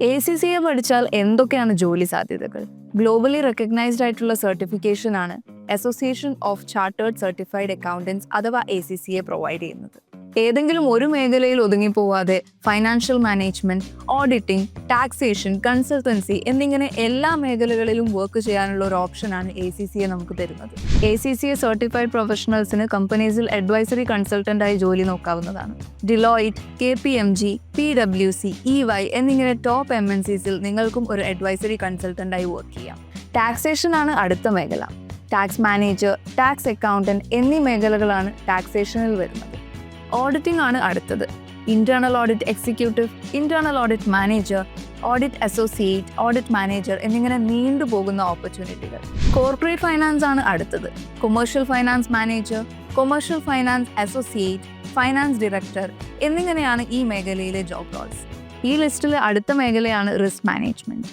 ACCA പഠിച്ചാൽ എന്തൊക്കെയാണ് ജോലി സാധ്യതകൾ? ഗ്ലോബലി റെക്കഗ്നൈസ്ഡ് ആയിട്ടുള്ള സർട്ടിഫിക്കേഷൻ ആണ് association of chartered certified accountants അഥവാ ACCA പ്രൊവൈഡ് ചെയ്യുന്നത്. ഏതെങ്കിലും ഒരു മേഖലയിൽ ഒതുങ്ങിപ്പോവാതെ financial management, auditing, taxation, consultancy എന്നിങ്ങനെ എല്ലാ മേഖലകളിലും വർക്ക് ചെയ്യാനുള്ള ഒരു ഓപ്ഷനാണ് ACCA നമുക്ക് തരുന്നത്. ACCA സർട്ടിഫൈഡ് പ്രൊഫഷണൽസിന് കമ്പനീസിൽ അഡ്വൈസറി കൺസൾട്ടന്റായി ജോലി നോക്കാവുന്നതാണ്. ഡിലോയിറ്റ്, KPMG, PwC, EY എന്നിങ്ങനെ ടോപ്പ് MNCസിൽ നിങ്ങൾക്കും ഒരു അഡ്വൈസറി കൺസൾട്ടന്റായി വർക്ക് ചെയ്യാം. ടാക്സേഷൻ ആണ് അടുത്ത മേഖല. ടാക്സ് മാനേജർ, ടാക്സ് അക്കൗണ്ടന്റ് എന്നീ മേഖലകളാണ് ടാക്സേഷനിൽ വരുന്നത്. ഓഡിറ്റിംഗ് ആണ് അടുത്തത്. Internal audit executive, internal audit manager, audit associate, audit manager എന്നിങ്ങനെ നീണ്ടുപോകുന്ന ഓപ്പർച്യൂണിറ്റികൾ. കോർപ്പറേറ്റ് ഫൈനാൻസ് ആണ് അടുത്തത്. Commercial finance manager, commercial finance associate, finance director എന്നിങ്ങനെയാണ് ഈ മേഖലയിലെ ജോബ് റോൾസ്. ഈ ലിസ്റ്റിലെ അടുത്ത മേഖലയാണ് risk management.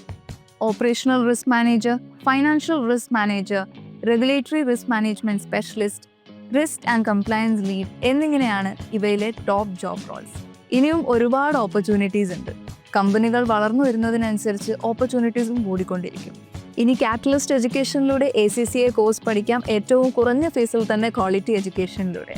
Operational risk manager, financial risk manager, regulatory risk management specialist, risk and compliance lead എന്നിങ്ങനെയാണ് ഇവയിലെ ടോപ്പ് ജോബ് റോൾസ്. ഇനിയും ഒരുപാട് ഓപ്പർച്യൂണിറ്റീസ് ഉണ്ട്. കമ്പനികൾ വളർന്നു വരുന്നതിനനുസരിച്ച് ഓപ്പർച്യൂണിറ്റീസും കൂടിക്കൊണ്ടിരിക്കും. ഇനി കാറ്റലിസ്റ്റ് എഡ്യൂക്കേഷനിലൂടെ ACCA കോഴ്സ് പഠിക്കാം, ഏറ്റവും കുറഞ്ഞ ഫീസിൽ തന്നെ ക്വാളിറ്റി എഡ്യൂക്കേഷനിലൂടെ.